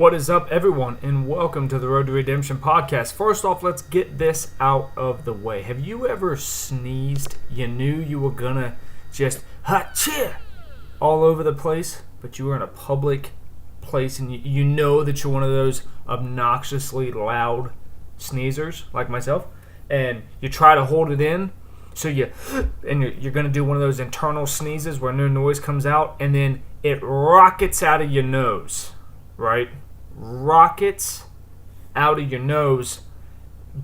What is up, everyone, and welcome to the Road to Redemption podcast. First off, let's get this out of the way. Have you ever sneezed? You knew you were gonna just ha-cheer all over the place, but you were in a public place and you know that you're one of those obnoxiously loud sneezers like myself, and you try to hold it in, so you're gonna do one of those internal sneezes where no noise comes out, and then it rockets out of your nose, right? Rockets out of your nose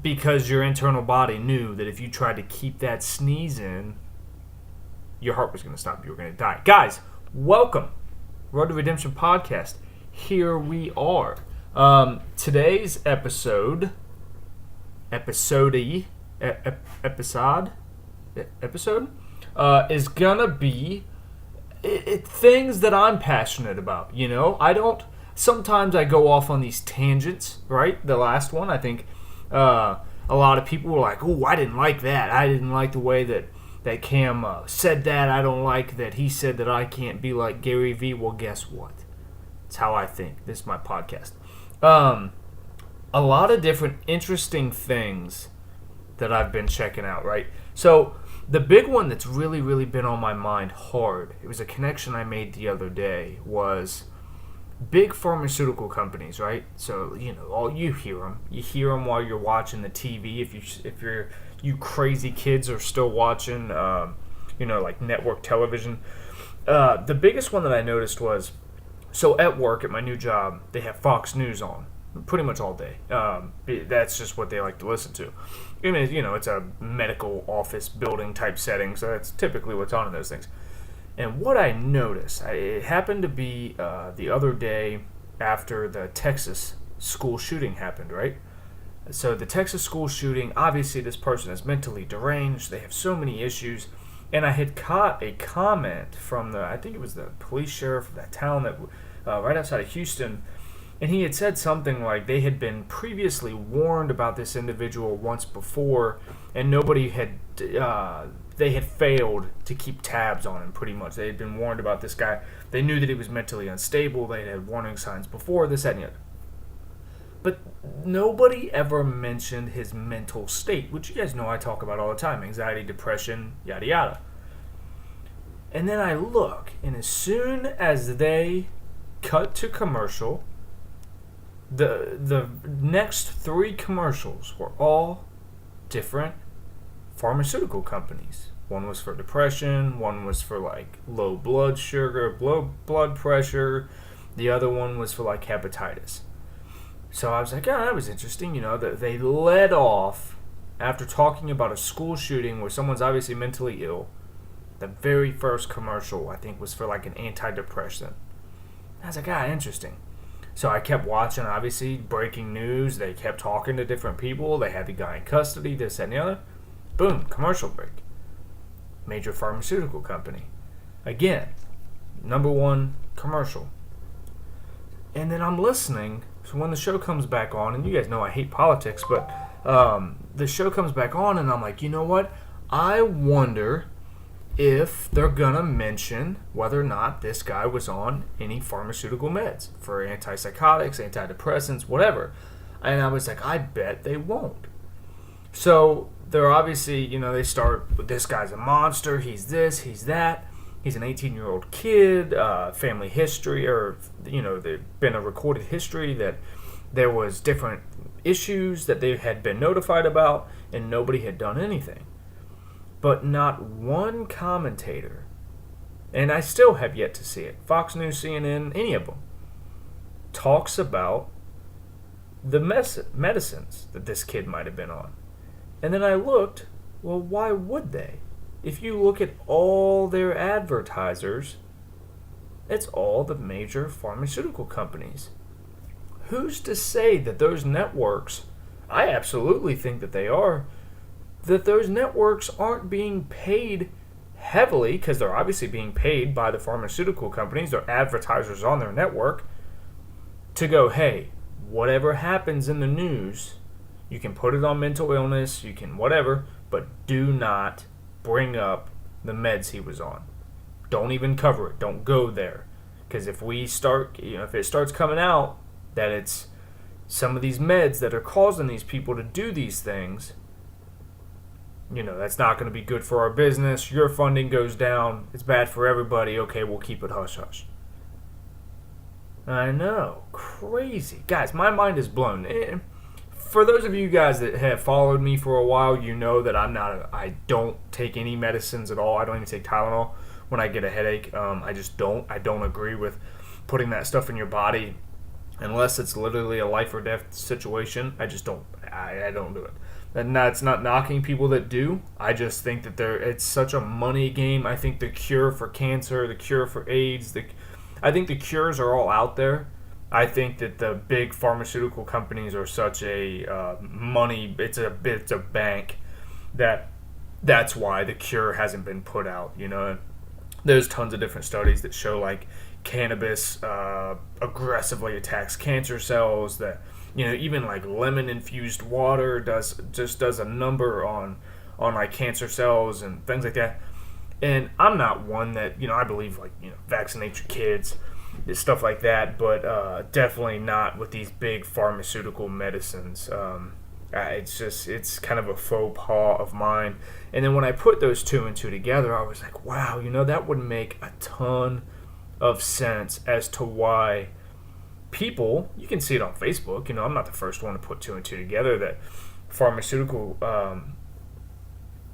because your internal body knew that if you tried to keep that sneeze in, your heart was going to stop. You were going to die. Guys, welcome. Road to Redemption podcast. Here we are. Today's episode is going to be things that I'm passionate about. You know, sometimes I go off on these tangents, right? The last one, I think a lot of people were like, "Oh, I didn't like that. I didn't like the way that Cam said that. I don't like that he said that I can't be like Gary Vee." Well, guess what? It's how I think. This is my podcast. A lot of different interesting things that I've been checking out, right? So the big one that's really, really been on my mind hard, it was a connection I made the other day, was big pharmaceutical companies, right? So, you know, you hear them. You hear them while you're watching the TV. If you crazy kids are still watching, like network television. The biggest one that I noticed was, so at work, at my new job, they have Fox News on pretty much all day. That's just what they like to listen to. I mean, you know, it's a medical office building type setting, so that's typically what's on in those things. And what I noticed, it happened to be the other day after the Texas school shooting happened, right? So the Texas school shooting, obviously this person is mentally deranged. They have so many issues. And I had caught a comment from I think it was the police sheriff of that town that right outside of Houston. And he had said something like they had been previously warned about this individual once before, and nobody had... they had failed to keep tabs on him, pretty much. They had been warned about this guy. They knew that he was mentally unstable. They had warning signs before, this, that, and the other. But nobody ever mentioned his mental state, which you guys know I talk about all the time. Anxiety, depression, yada, yada. And then I look, and as soon as they cut to commercial, the next 3 commercials were all different pharmaceutical companies. One was for depression, one was for like low blood sugar, low blood pressure, the other one was for like hepatitis. So I was like, oh, that was interesting, you know, that they led off after talking about a school shooting where someone's obviously mentally ill. The very first commercial, I think, was for like an antidepressant. I was like, interesting. So I kept watching, obviously, breaking news. They kept talking to different people. They had the guy in custody, this, that, and the other. Boom, commercial break. Major pharmaceutical company. Again, number 1 commercial. And then I'm listening. So when the show comes back on, and you guys know I hate politics, but the show comes back on, and I'm like, you know what? I wonder if they're going to mention whether or not this guy was on any pharmaceutical meds for antipsychotics, antidepressants, whatever. And I was like, I bet they won't. So they're obviously, you know, they start with this guy's a monster, he's this, he's that, he's an 18-year-old kid, family history, or, you know, there'd been a recorded history that there was different issues that they had been notified about, and nobody had done anything. But not one commentator, and I still have yet to see it, Fox News, CNN, any of them, talks about the medicines that this kid might have been on. And then I looked, well, why would they? If you look at all their advertisers, it's all the major pharmaceutical companies. Who's to say that those networks, I absolutely think that they are, that those networks aren't being paid heavily, because they're obviously being paid by the pharmaceutical companies, they're advertisers on their network, to go, hey, whatever happens in the news, you can put it on mental illness, you can whatever, but do not bring up the meds he was on. Don't even cover it. Don't go there. Because if we start, if it starts coming out that it's some of these meds that are causing these people to do these things. That's not going to be good for our business. Your funding goes down. It's bad for everybody. Okay, we'll keep it hush-hush. I know. Crazy. Guys, my mind is blown. For those of you guys that have followed me for a while, you know that I don't take any medicines at all. I don't even take Tylenol when I get a headache. I just don't. I don't agree with putting that stuff in your body unless it's literally a life or death situation. I just don't. I don't do it. And that's not knocking people that do. I just think that it's such a money game. I think the cure for cancer, the cure for AIDS, I think the cures are all out there. I think that the big pharmaceutical companies are such a money. It's a bank that's why the cure hasn't been put out. There's tons of different studies that show like cannabis aggressively attacks cancer cells. That even like lemon infused water does a number on like cancer cells and things like that. And I'm not one that I believe like vaccinate your kids, stuff like that, but definitely not with these big pharmaceutical medicines. It's kind of a faux pas of mine. And then when I put those two and two together, I was like, wow, that would make a ton of sense as to why people, you can see it on Facebook, I'm not the first one to put two and two together, that pharmaceutical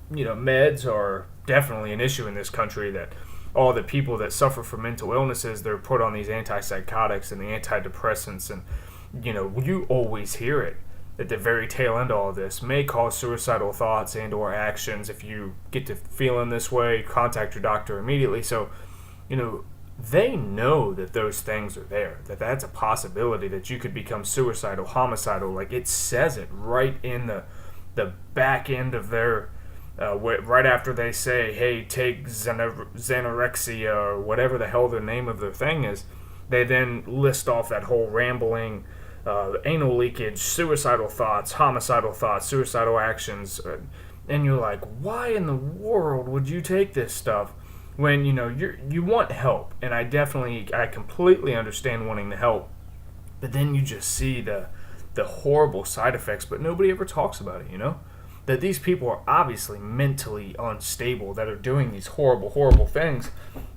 meds are definitely an issue in this country, that all the people that suffer from mental illnesses, they're put on these antipsychotics and the antidepressants, and you always hear it at the very tail end of all this, may cause suicidal thoughts and or actions. If you get to feeling this way, contact your doctor immediately. So they know that those things are there, that that's a possibility, that you could become suicidal, homicidal. Like, it says it right in the back end of their right after they say, hey, take Xanorexia or whatever the hell the name of their thing is. They then list off that whole rambling anal leakage, suicidal thoughts, homicidal thoughts, suicidal actions, and you're like, why in the world would you take this stuff when you want help? And I completely understand wanting to help, but then you just see the horrible side effects, but nobody ever talks about it. That these people are obviously mentally unstable, that are doing these horrible things,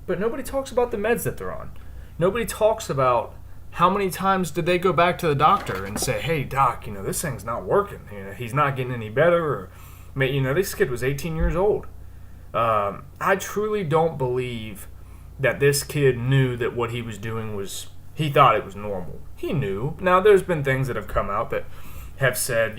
but nobody talks about the meds that they're on. Nobody talks about how many times did they go back to the doctor and say, hey, doc, this thing's not working. He's not getting any better. Or, this kid was 18 years old. I truly don't believe that this kid knew that what he was doing he thought it was normal. He knew. Now, there's been things that have come out that have said,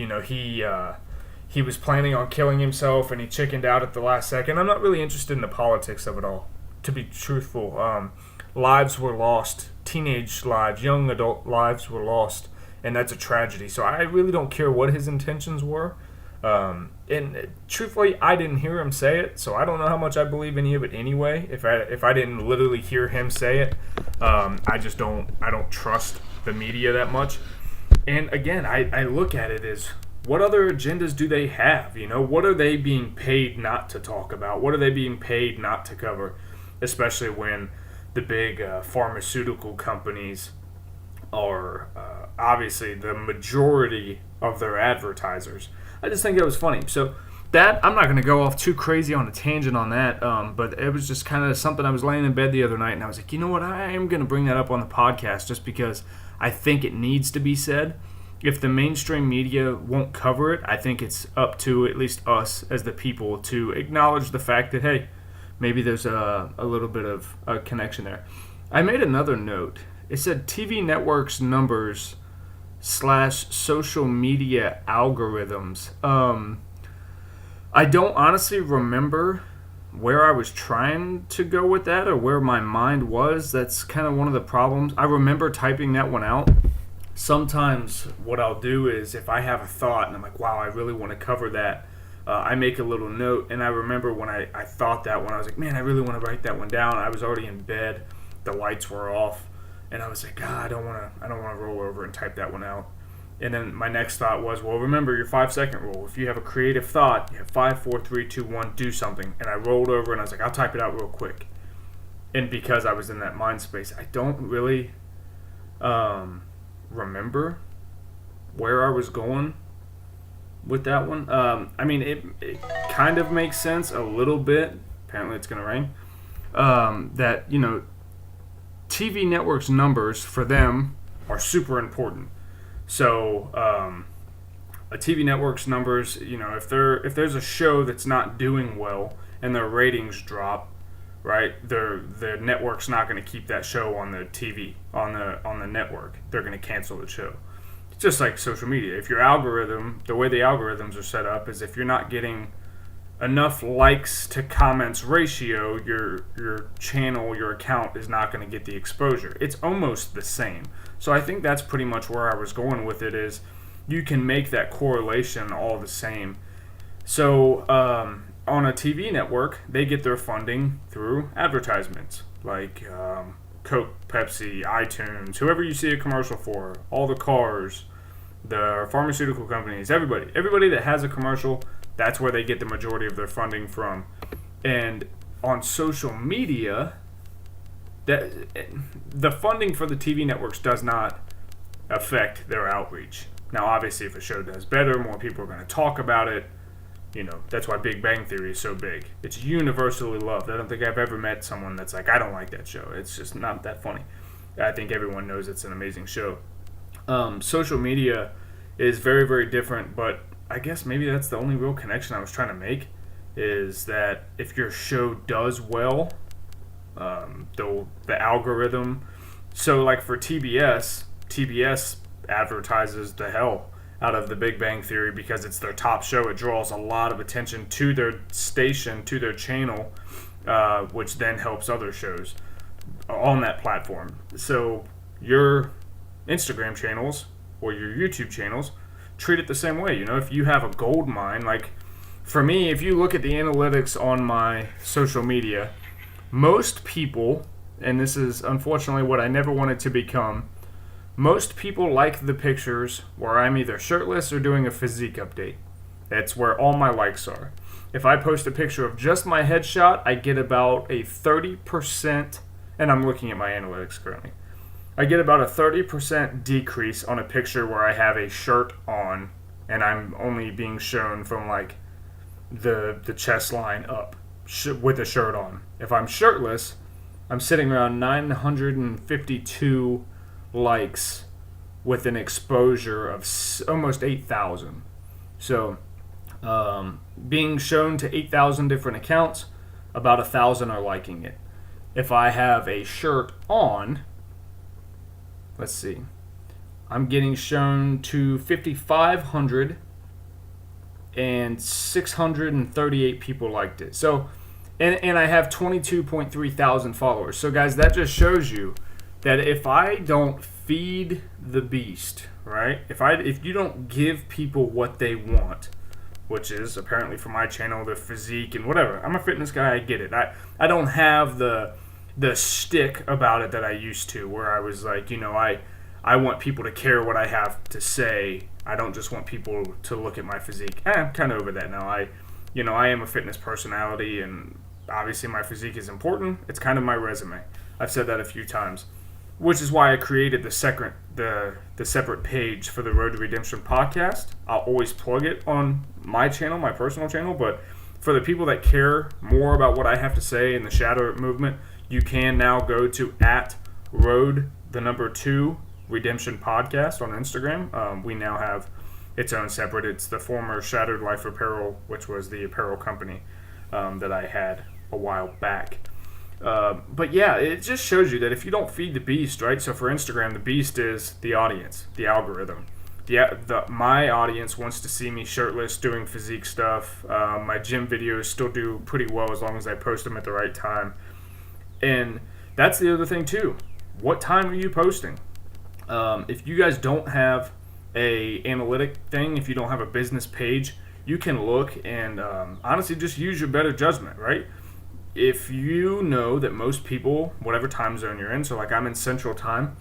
he was planning on killing himself and he chickened out at the last second. I'm not really interested in the politics of it all, to be truthful. Lives were lost. Teenage lives, young adult lives were lost, and that's a tragedy. So I really don't care what his intentions were. And truthfully, I didn't hear him say it, so I don't know how much I believe any of it anyway. If I didn't literally hear him say it, I don't trust the media that much. And again, I look at it as, what other agendas do they have? What are they being paid not to talk about? What are they being paid not to cover? Especially when the big pharmaceutical companies are obviously the majority of their advertisers. I just think that was funny. So that, I'm not going to go off too crazy on a tangent on that, but it was just kind of something. I was laying in bed the other night and I was like, you know what, I am going to bring that up on the podcast just because I think it needs to be said. If the mainstream media won't cover it, I think it's up to at least us as the people to acknowledge the fact that, hey, maybe there's a little bit of a connection there. I made another note. It said TV networks numbers / social media algorithms. I don't honestly remember where I was trying to go with that or where my mind was. That's kind of one of the problems. I remember typing that one out. Sometimes what I'll do is if I have a thought and I'm like, wow, I really want to cover that, I make a little note. And I remember when I thought that one, I was like, man, I really want to write that one down. I was already in bed. The lights were off. And I was like, I don't want to roll over and type that one out. And then my next thought was, well, remember your 5-second rule. If you have a creative thought, you have 5, 4, 3, 2, 1, do something. And I rolled over and I was like, I'll type it out real quick. And because I was in that mind space, I don't really remember where I was going with that one. I mean, it kind of makes sense a little bit. Apparently, it's going to rain. That, TV networks' numbers for them are super important. So, a TV network's numbers, if there's a show that's not doing well and their ratings drop, right? The network's not going to keep that show on the TV on the network. They're going to cancel the show. It's just like social media. If your algorithm, the way the algorithms are set up, is if you're not getting enough likes to comments ratio, your channel, your account is not going to get the exposure. It's almost the same. So I think that's pretty much where I was going with it, is you can make that correlation all the same. So on a TV network, they get their funding through advertisements like Coke, Pepsi, iTunes, whoever you see a commercial for, all the cars, the pharmaceutical companies, everybody that has a commercial, that's where they get the majority of their funding from. And on social media, the funding for the TV networks does not affect their outreach. Now, obviously, if a show does better, more people are going to talk about it. That's why Big Bang Theory is so big. It's universally loved. I don't think I've ever met someone that's like, I don't like that show. It's just not that funny. I think everyone knows it's an amazing show. Social media is very, very different, but I guess maybe that's the only real connection I was trying to make, is that if your show does well, the algorithm. So like for TBS advertises the hell out of the Big Bang Theory because it's their top show. It draws a lot of attention to their station, to their channel, which then helps other shows on that platform. So your Instagram channels or your YouTube channels, treat it the same way. If you have a gold mine, like for me, if you look at the analytics on my social media, most people, and this is unfortunately what I never wanted to become, most people like the pictures where I'm either shirtless or doing a physique update. That's where all my likes are. If I post a picture of just my headshot, I get about a 30%, and I'm looking at my analytics currently, I get about a 30% decrease on a picture where I have a shirt on and I'm only being shown from like the chest line up with a shirt on. If I'm shirtless, I'm sitting around 952 likes with an exposure of almost 8,000. So being shown to 8,000 different accounts, about 1,000 are liking it. If I have a shirt on, let's see, I'm getting shown to 5,500 and 638 people liked it. So, and I have 22.3 thousand followers. So guys, that just shows you that if I don't feed the beast, right? If you don't give people what they want, which is apparently for my channel, the physique and whatever. I'm a fitness guy, I get it. I don't have the stick about it that I used to, where I was like, I want people to care what I have to say. I don't just want people to look at my physique. I'm kind of over that now. I am a fitness personality, and obviously my physique is important. It's kind of my resume. I've said that a few times, which is why I created the separate page for the Road to Redemption podcast. I'll always plug it on my channel, my personal channel, but for the people that care more about what I have to say in the shadow movement, you can now go to @Road2 Redemption Podcast on Instagram. We now have its own separate. It's the former Shattered Life Apparel, which was the apparel company that I had a while back. But yeah, it just shows you that if you don't feed the beast, right? So for Instagram, the beast is the audience, the algorithm. My audience wants to see me shirtless doing physique stuff. My gym videos still do pretty well as long as I post them at the right time. And that's the other thing too. What time are you posting? If you guys don't have a analytic thing, if you don't have a business page, you can look and honestly just use your better judgment, right? If you know that most people, whatever time zone you're in, so like I'm in Central Time,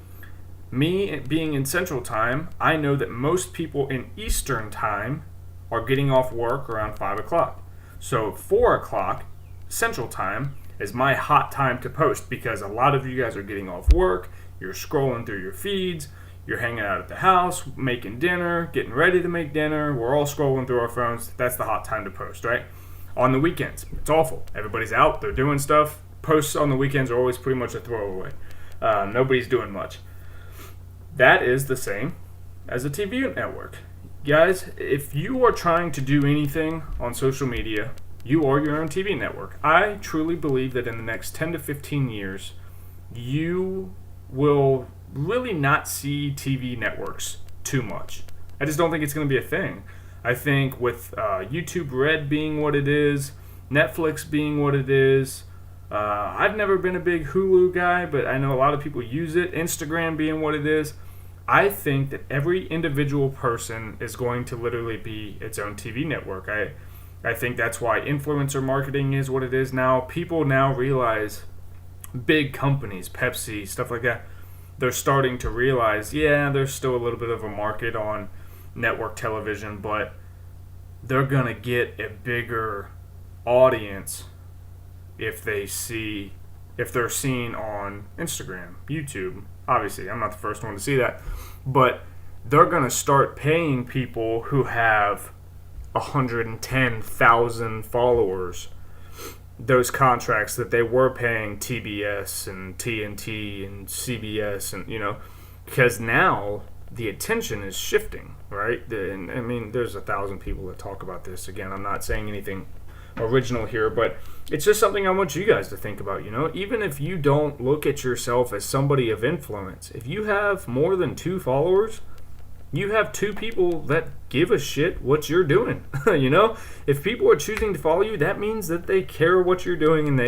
me being in Central Time, I know that most people in Eastern Time are getting off work around 5 o'clock. So 4 o'clock Central Time is my hot time to post, because a lot of you guys are getting off work, you're scrolling through your feeds, You're hanging out at the house, making dinner, getting ready to make dinner. We're all scrolling through our phones. That's the hot time to post, right? On the weekends, it's awful. Everybody's out, they're doing stuff. Posts on the weekends are always pretty much a throwaway. Nobody's doing much. That is the same as a TV network. Guys, if you are trying to do anything on social media, you are your own TV network. I truly believe that in the next 10 to 15 years, you will really not see TV networks too much. I just don't think it's going to be a thing. I think with YouTube Red being what it is, Netflix being what it is, I've never been a big Hulu guy, but I know a lot of people use it, Instagram being what it is, I think that every individual person is going to literally be its own TV network. I think that's why influencer marketing is what it is now. People now realize, big companies, Pepsi, stuff like that, they're starting to realize, yeah, there's still a little bit of a market on network television, but they're going to get a bigger audience if they're seen on Instagram, YouTube. Obviously, I'm not the first one to see that, but they're going to start paying people who have 110,000 followers those contracts that they were paying TBS and TNT and CBS, and because now the attention is shifting, right? And I mean, there's 1,000 people that talk about this. Again, I'm not saying anything original here, but it's just something I want you guys to think about. Even if you don't look at yourself as somebody of influence, if you have more than 2 followers, you have 2 people that give a shit what you're doing. If people are choosing to follow you, that means that they care what you're doing, and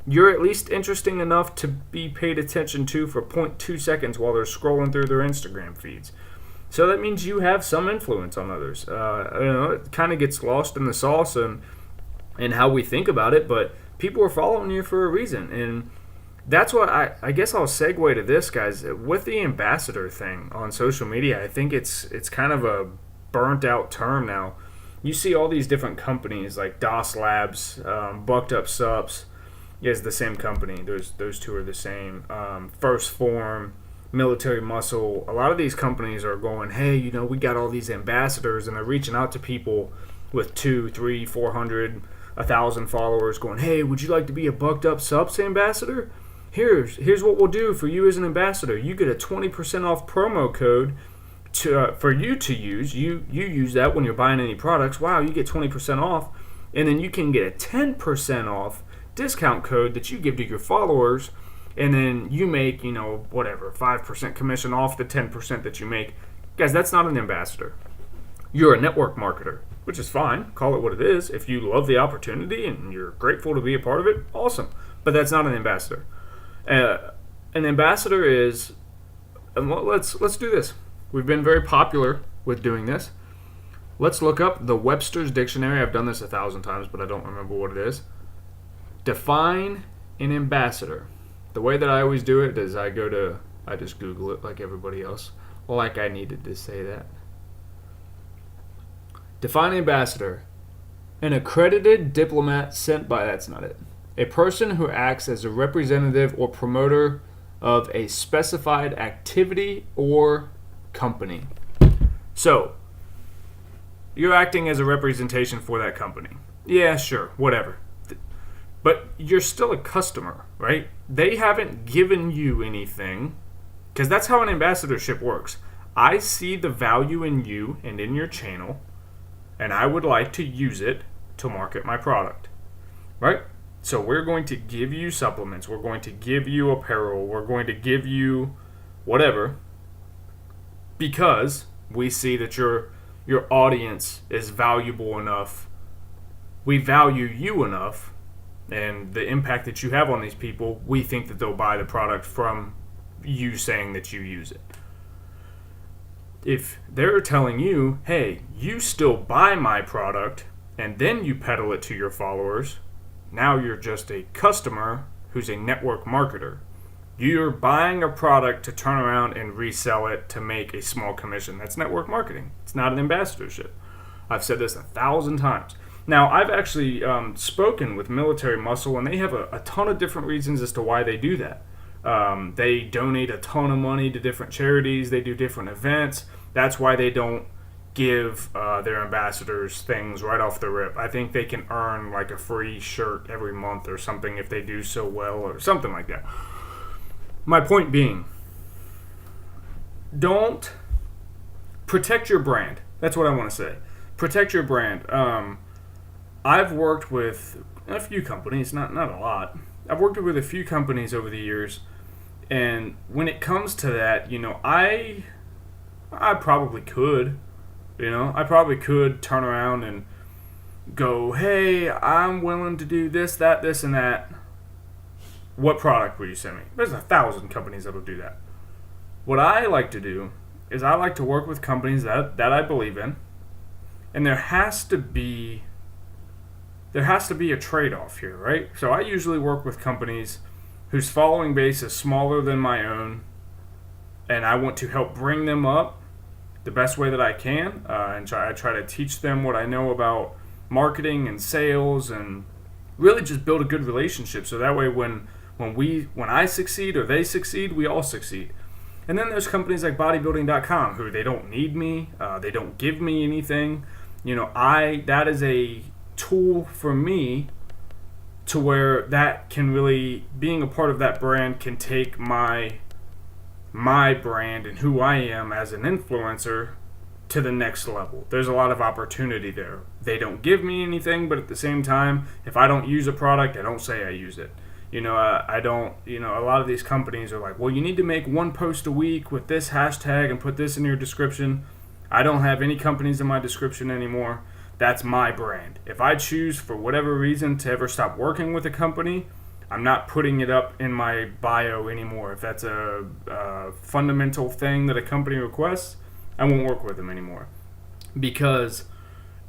you're at least interesting enough to be paid attention to for 0.2 seconds while they're scrolling through their Instagram feeds. So that means you have some influence on others. It kind of gets lost in the sauce and how we think about it, but people are following you for a reason. And that's what I guess I'll segue to this, guys. With the ambassador thing on social media, I think it's kind of a burnt out term now. You see all these different companies like DOS Labs, Bucked Up Subs is the same company. Those two are the same. First Form, Military Muscle. A lot of these companies are going, hey, we got all these ambassadors, and they're reaching out to people with 2, 3, 400, 1,000 followers going, hey, would you like to be a Bucked Up Subs ambassador? Here's what we'll do for you as an ambassador. You get a 20% off promo code for you to use. You use that when you're buying any products. Wow, you get 20% off. And then you can get a 10% off discount code that you give to your followers. And then you make, 5% commission off the 10% that you make. Guys, that's not an ambassador. You're a network marketer, which is fine. Call it what it is. If you love the opportunity and you're grateful to be a part of it, awesome. But that's not an ambassador. An ambassador is, and let's do this. We've been very popular with doing this. Let's look up the Webster's Dictionary. I've done this 1,000 times, but I don't remember what it is. Define an ambassador. The way that I always do it is I just Google it like everybody else. Like I needed to say that. Define ambassador. An accredited diplomat sent by, that's not it. A person who acts as a representative or promoter of a specified activity or company. So, you're acting as a representation for that company. Yeah, sure, whatever. But you're still a customer, right? They haven't given you anything, because that's how an ambassadorship works. I see the value in you and in your channel, and I would like to use it to market my product, right? So we're going to give you supplements, we're going to give you apparel, we're going to give you whatever, because we see that your audience is valuable enough, we value you enough, and the impact that you have on these people, we think that they'll buy the product from you saying that you use it. If they're telling you, hey, you still buy my product, and then you peddle it to your followers, now you're just a customer who's a network marketer. You're buying a product to turn around and resell it to make a small commission. That's network marketing. It's not an ambassadorship. I've said this 1,000 times. Now, I've actually spoken with Military Muscle, and they have a ton of different reasons as to why they do that, They donate a ton of money to different charities. They do different events. That's why they don't give their ambassadors things right off the rip. I think they can earn like a free shirt every month or something if they do so well or something like that. My point being, don't protect your brand. That's what I want to say. Protect your brand. I've worked with a few companies, not a lot. I've worked with a few companies over the years, and when it comes to that, I probably could. I probably could turn around and go, hey, I'm willing to do this, that, this, and that. What product would you send me? There's 1,000 companies that will do that. What I like to do is I like to work with companies that I believe in, and there has to be a trade-off here, right? So I usually work with companies whose following base is smaller than my own, and I want to help bring them up the best way that I can, and I try to teach them what I know about marketing and sales, and really just build a good relationship. So that way, when I succeed or they succeed, we all succeed. And then there's companies like bodybuilding.com who they don't need me, they don't give me anything. That is a tool for me to where that can really, being a part of that brand can take my brand and who I am as an influencer to the next level. There's a lot of opportunity there. They don't give me anything, but at the same time, if I don't use a product, I don't say I use it. I don't, a lot of these companies are like, well, you need to make one post a week with this hashtag and put this in your description. I don't have any companies in my description anymore. That's my brand. If I choose for whatever reason to ever stop working with a company, I'm not putting it up in my bio anymore. If that's a fundamental thing that a company requests, I won't work with them anymore. Because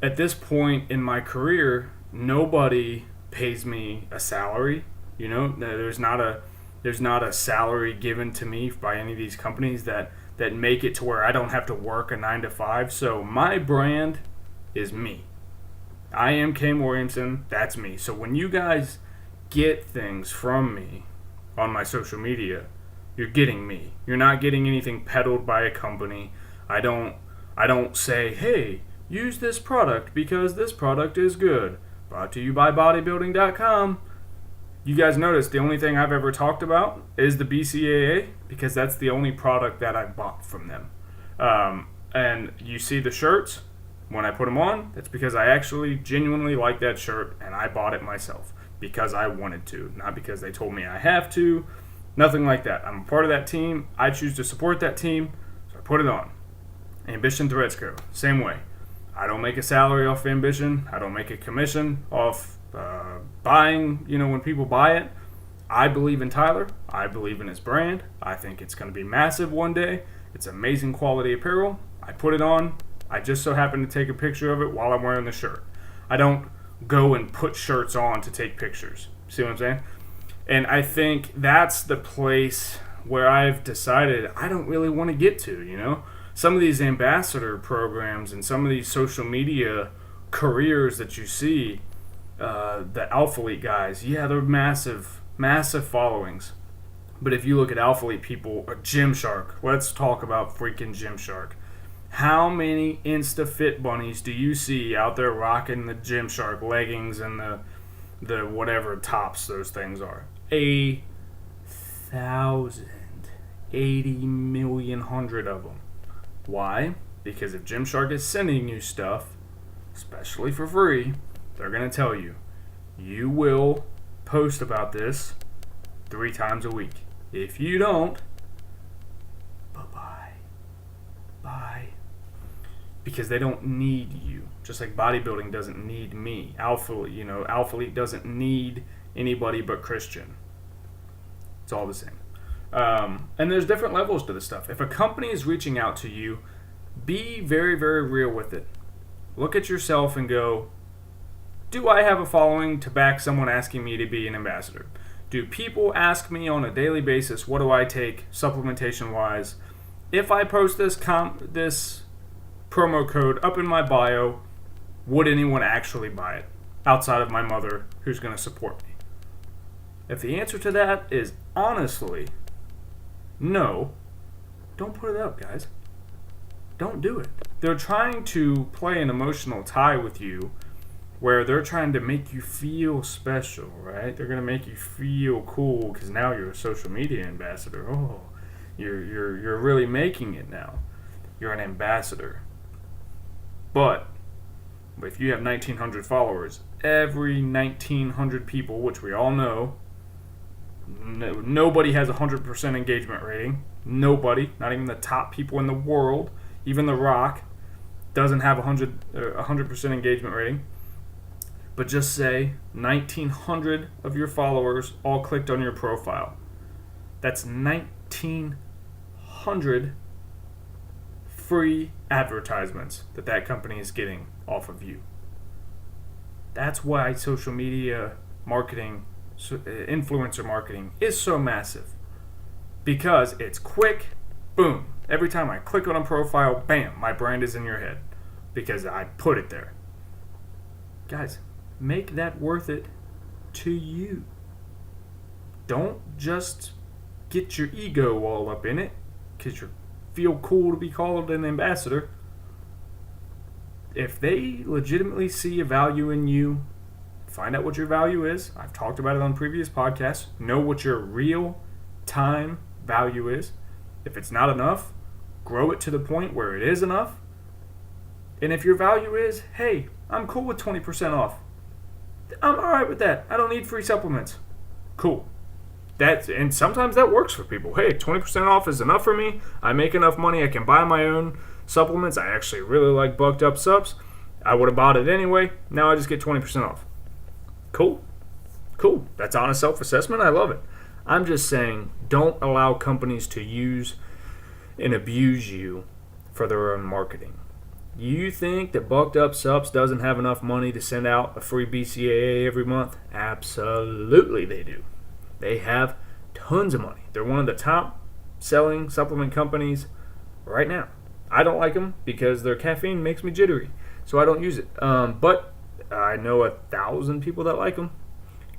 at this point in my career, nobody pays me a salary. There's not a salary given to me by any of these companies that make it to where I don't have to work a 9 to 5. So my brand is me. I am Kane Williamson. That's me. So when you guys get things from me on my social media, you're getting me. You're not getting anything peddled by a company. I don't say, hey, use this product because this product is good. Brought to you by bodybuilding.com. You guys notice the only thing I've ever talked about is the BCAA because that's the only product that I bought from them. And you see the shirts, when I put them on, that's because I actually genuinely like that shirt and I bought it myself because I wanted to, not because they told me I have to, nothing like that. I'm a part of that team. I choose to support that team, so I put it on. Ambition Threads Co. Same way. I don't make a salary off Ambition. I don't make a commission off buying, when people buy it. I believe in Tyler. I believe in his brand. I think it's going to be massive one day. It's amazing quality apparel. I put it on. I just so happen to take a picture of it while I'm wearing the shirt. I don't go and put shirts on to take pictures. See what I'm saying? And I think that's the place where I've decided I don't really want to get to, Some of these ambassador programs and some of these social media careers that you see, the Alphalete guys, yeah, they're massive followings. But if you look at Alphalete people, Gymshark, let's talk about freaking Gymshark. How many Insta Fit bunnies do you see out there rocking the Gymshark leggings and the whatever tops those things are? 1,000, 80 million, 100 of them. Why? Because if Gymshark is sending you stuff, especially for free, they're going to tell you, you will post about this 3 times a week. If you don't, bye-bye. Bye. Because they don't need you. Just like bodybuilding doesn't need me. Alphalete doesn't need anybody but Christian. It's all the same. And there's different levels to this stuff. If a company is reaching out to you, be very, very real with it. Look at yourself and go, do I have a following to back someone asking me to be an ambassador? Do people ask me on a daily basis, what do I take supplementation-wise? If I post this promo code up in my bio, would anyone actually buy it outside of my mother who's going to support me? If the answer to that is honestly No, don't put it up, guys. Don't do it. They're trying to play an emotional tie with you where they're trying to make you feel special, right? They're going to make you feel cool because now you're a social media ambassador. Oh, you're really making it now. You're an ambassador. But if you have 1,900 followers, every 1,900 people, which we all know, nobody has a 100% engagement rating. Nobody, not even the top people in the world, even The Rock, doesn't have a 100% engagement rating. But just say 1,900 of your followers all clicked on your profile. That's 1,900 free advertisements that company is getting off of you. That's why social media marketing, influencer marketing is so massive. Because it's quick, boom. Every time I click on a profile, bam, my brand is in your head. Because I put it there. Guys, make that worth it to you. Don't just get your ego all up in it because you feel cool to be called an ambassador. If they legitimately see a value in you, find out what your value is. I've talked about it on previous podcasts. Know what your real time value is. If it's not enough, grow it to the point where it is enough. And if your value is, hey, I'm cool with 20% off. I'm alright with that. I don't need free supplements. Cool. And sometimes that works for people. Hey, 20% off is enough for me. I make enough money. I can buy my own supplements. I actually really like Bucked Up Subs. I would have bought it anyway. Now I just get 20% off. Cool. That's honest self-assessment. I love it. I'm just saying, don't allow companies to use and abuse you for their own marketing. You think that Bucked Up Subs doesn't have enough money to send out a free BCAA every month? Absolutely they do. They have tons of money. They're one of the top selling supplement companies right now. I don't like them because their caffeine makes me jittery, so I don't use it. But I know 1,000 people that like them.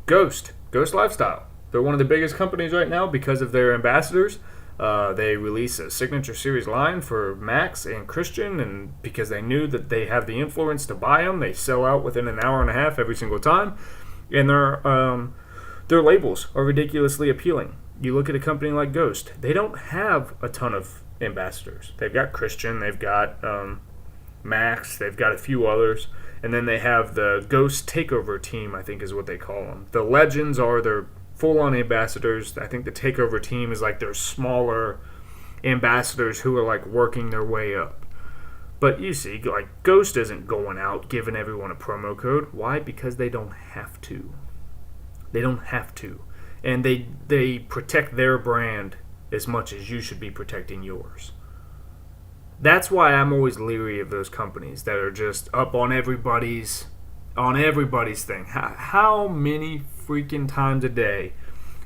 Ghost Lifestyle. They're one of the biggest companies right now because of their ambassadors. They release a signature series line for Max and Christian, and because they knew that they have the influence to buy them, they sell out within an hour and a half every single time. And their labels are ridiculously appealing. You look at a company like Ghost, they don't have a ton of ambassadors. They've got Christian, they've got Max, they've got a few others, and then they have the Ghost Takeover Team, I think is what they call them. The Legends are their full-on ambassadors. I think the Takeover Team is like their smaller ambassadors who are like working their way up. But you see, like Ghost isn't going out giving everyone a promo code. Why? Because they don't have to. They don't have to. And they protect their brand as much as you should be protecting yours. That's why I'm always leery of those companies that are just up on everybody's thing. How many freaking times a day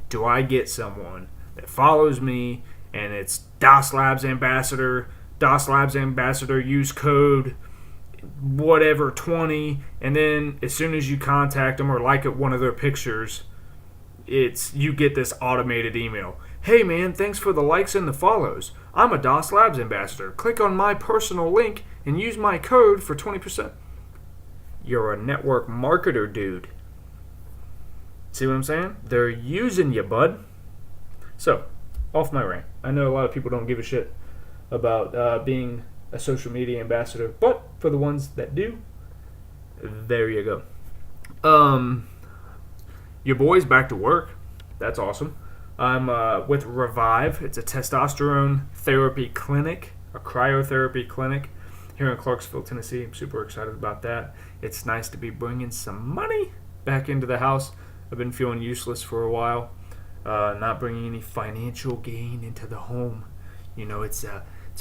do I get someone that follows me and it's DOS Labs Ambassador, use code whatever 20, and then as soon as you contact them or like one of their pictures, you get this automated email. Hey man, thanks for the likes and the follows. I'm a DOS Labs ambassador. Click on my personal link and use my code for 20%. You're a network marketer, dude. See what I'm saying? They're using you, bud. So, off my rant. I know a lot of people don't give a shit about being a social media ambassador, but for the ones that do, there you go. Your boy's back to work. That's awesome. I'm with Revive. It's a testosterone therapy clinic, a cryotherapy clinic here in Clarksville, Tennessee. I'm super excited about that. It's nice to be bringing some money back into the house. I've been feeling useless for a while, not bringing any financial gain into the home. You know, it's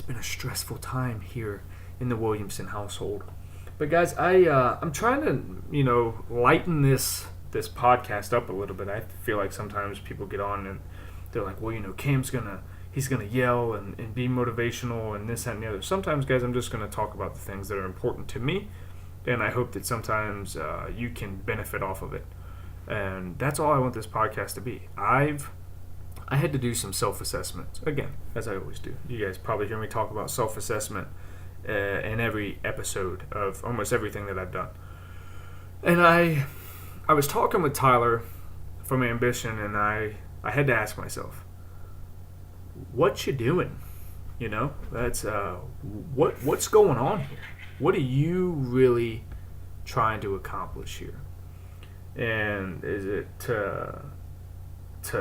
been a stressful time here in the Williamson household. But guys, I'm trying to lighten this podcast up a little bit. I feel like sometimes people get on and they're like, well, Cam's he's gonna yell and be motivational and this, that, and the other. Sometimes, guys, I'm just gonna talk about the things that are important to me, and I hope that sometimes you can benefit off of it. And that's all I want this podcast to be. I've I had to do some self-assessment. Again, as I always do. You guys probably hear me talk about self-assessment in every episode of almost everything that I've done. And I was talking with Tyler from Ambition, and I had to ask myself, what you doing? You know, that's what's going on here? What are you really trying to accomplish here? And is it to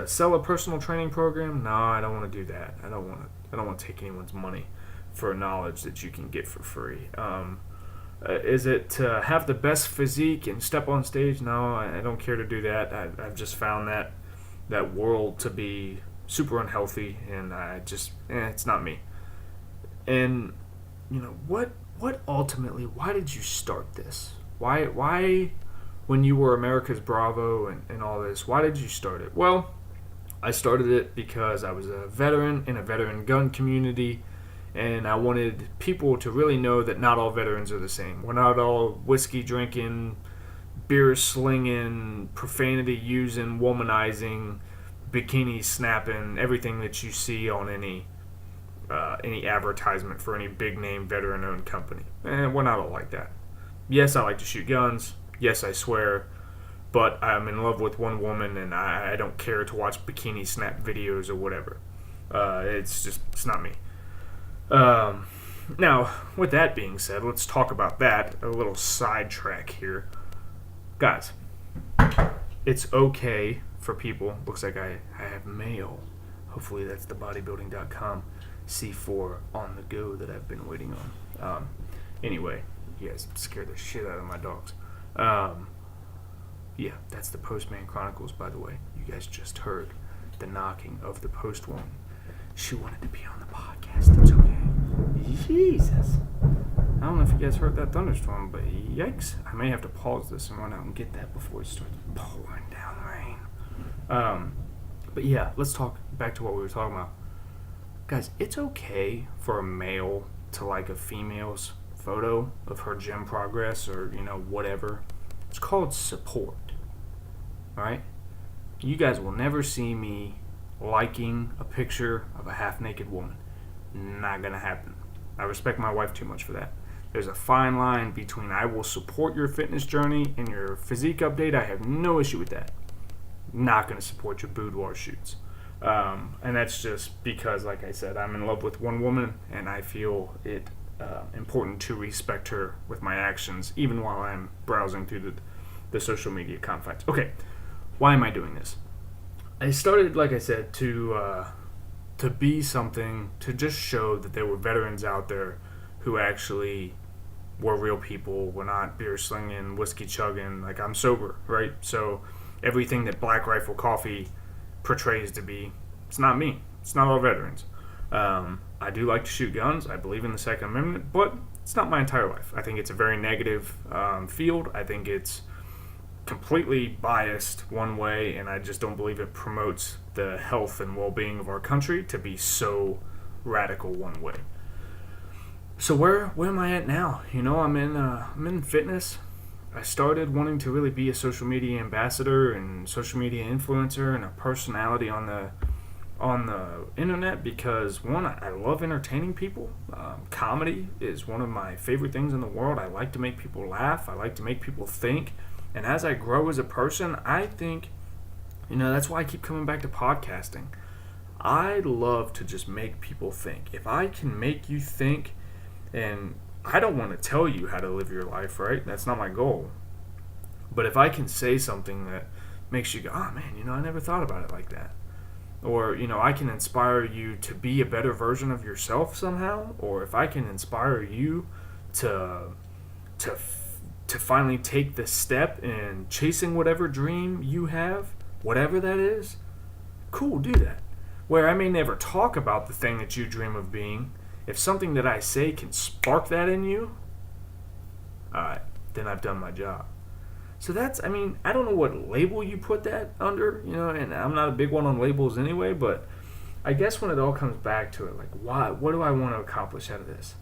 sell a personal training program? No, I don't want to do that. I don't want to take anyone's money for knowledge that you can get for free. Is it to have the best physique and step on stage? No, I don't care to do that. I've just found that world to be super unhealthy, and it's not me. And you know what ultimately, why did you start this? Why when you were America's Bravo and all this, why did you start it? Well, I started it because I was a veteran in a veteran gun community, and I wanted people to really know that not all veterans are the same. We're not all whiskey drinking, beer slinging, profanity using, womanizing, bikini snapping, everything that you see on any advertisement for any big name veteran owned company. We're not all like that. Yes, I like to shoot guns. Yes, I swear. But I'm in love with one woman, and I don't care to watch bikini snap videos or whatever. It's not me. Now, with that being said, let's talk about that. A little sidetrack here. Guys, it's okay for people. Looks like I have mail. Hopefully that's the bodybuilding.com C4 on the go that I've been waiting on. Anyway, you guys scared the shit out of my dogs. Yeah, that's the Postman Chronicles, by the way. You guys just heard the knocking of the postwoman. She wanted to be on the podcast. It's okay. Jesus. I don't know if you guys heard that thunderstorm, but yikes. I may have to pause this and run out and get that before it starts pouring down rain. But yeah, let's talk back to what we were talking about. Guys, it's okay for a male to like a female's photo of her gym progress or, whatever. It's called support. Alright? You guys will never see me liking a picture of a half-naked woman. Not gonna happen. I respect my wife too much for that. There's a fine line between I will support your fitness journey and your physique update. I have no issue with that. Not gonna support your boudoir shoots. And that's just because, like I said, I'm in love with one woman, and I feel it important to respect her with my actions, even while I'm browsing through the social media confines. Okay, why am I doing this? I started, like I said, to be something, to just show that there were veterans out there who actually were real people, were not beer slinging, whiskey chugging. Like, I'm sober, right? So everything that Black Rifle Coffee portrays to be, it's not me. It's not all veterans. I do like to shoot guns. I believe in the Second Amendment, but it's not my entire life. I think it's a very negative field. I think it's completely biased one way, and I just don't believe it promotes the health and well-being of our country to be so radical one way. So where am I at now? I'm in fitness. I started wanting to really be a social media ambassador and social media influencer and a personality on the internet because, one, I love entertaining people. Comedy is one of my favorite things in the world. I like to make people laugh. I like to make people think. And as I grow as a person, I think, that's why I keep coming back to podcasting. I love to just make people think. If I can make you think, and I don't want to tell you how to live your life, right? That's not my goal. But if I can say something that makes you go, oh man, I never thought about it like that. Or, I can inspire you to be a better version of yourself somehow. Or if I can inspire you to finally take the step in chasing whatever dream you have, whatever that is, cool, do that. Where I may never talk about the thing that you dream of being, if something that I say can spark that in you, alright, then I've done my job. So that's, I don't know what label you put that under, and I'm not a big one on labels anyway, but I guess when it all comes back to it, like, what do I want to accomplish out of this?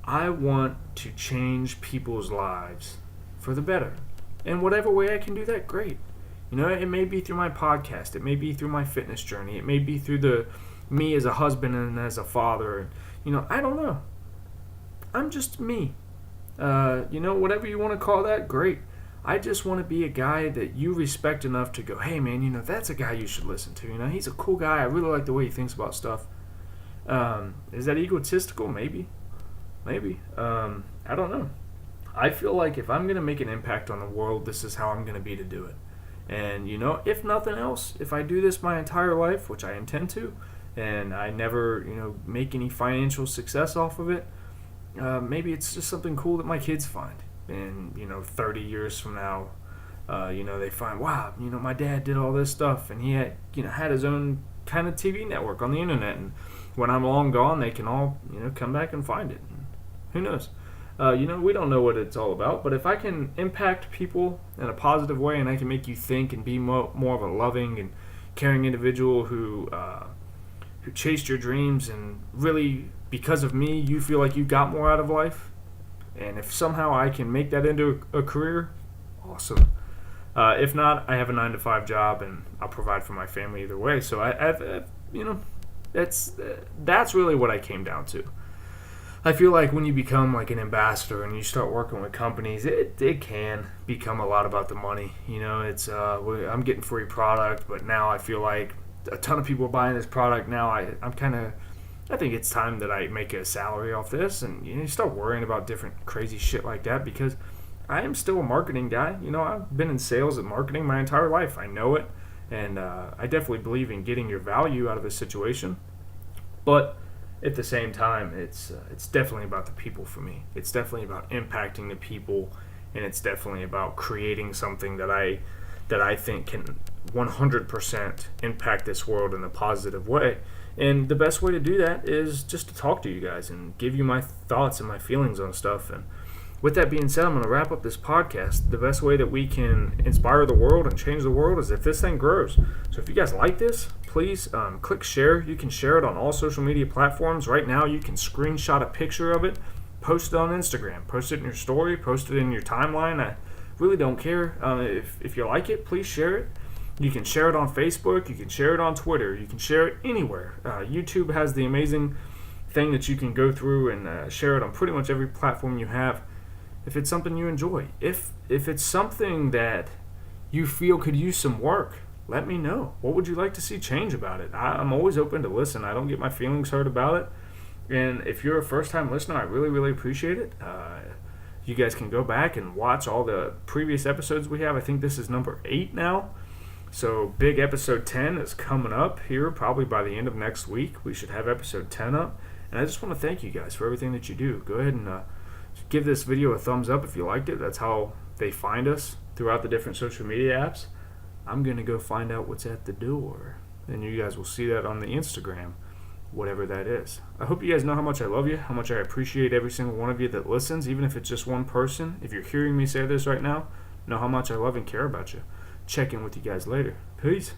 I want to change people's lives for the better. In whatever way I can do that, great. It may be through my podcast. It may be through my fitness journey. It may be through me as a husband and as a father. I don't know. I'm just me. Whatever you want to call that, great. I just want to be a guy that you respect enough to go, hey man, that's a guy you should listen to. He's a cool guy. I really like the way he thinks about stuff. Is that egotistical? Maybe. I don't know. I feel like if I'm going to make an impact on the world, this is how I'm going to be to do it. And, if nothing else, if I do this my entire life, which I intend to, and I never, make any financial success off of it, maybe it's just something cool that my kids find. And, 30 years from now, they find, wow, my dad did all this stuff, and he had his own kind of TV network on the internet. And when I'm long gone, they can all, come back and find it. Who knows? We don't know what it's all about, but if I can impact people in a positive way and I can make you think and be more of a loving and caring individual who chased your dreams and really, because of me, you feel like you got more out of life, and if somehow I can make that into a career, awesome. If not, I have a 9-to-5 job and I'll provide for my family either way. So that's really what I came down to. I feel like when you become like an ambassador and you start working with companies, it can become a lot about the money. It's I'm getting free product, but now I feel like a ton of people are buying this product. Now I think it's time that I make a salary off this, and you start worrying about different crazy shit like that, because I am still a marketing guy. I've been in sales and marketing my entire life. I know it, and I definitely believe in getting your value out of a situation, but at the same time, it's definitely about the people for me. It's definitely about impacting the people, and it's definitely about creating something that I think can 100% impact this world in a positive way. And the best way to do that is just to talk to you guys and give you my thoughts and my feelings on stuff. And with that being said, I'm going to wrap up this podcast. The best way that we can inspire the world and change the world is if this thing grows. So if you guys like this, please click share. You can share it on all social media platforms. Right now, you can screenshot a picture of it, post it on Instagram, post it in your story, post it in your timeline. I really don't care. If you like it, please share it. You can share it on Facebook. You can share it on Twitter. You can share it anywhere. YouTube has the amazing thing that you can go through and share it on pretty much every platform you have. If it's something you enjoy, if it's something that you feel could use some work, let me know. What would you like to see change about it? I'm always open to listen. I don't get my feelings hurt about it. And if you're a first-time listener, I really, really appreciate it. You guys can go back and watch all the previous episodes we have. I think this is number 8 now. So big episode 10 is coming up here probably by the end of next week. We should have episode 10 up. And I just want to thank you guys for everything that you do. Go ahead and give this video a thumbs up if you liked it. That's how they find us throughout the different social media apps. I'm going to go find out what's at the door. And you guys will see that on the Instagram, whatever that is. I hope you guys know how much I love you, how much I appreciate every single one of you that listens, even if it's just one person. If you're hearing me say this right now, know how much I love and care about you. Check in with you guys later. Peace.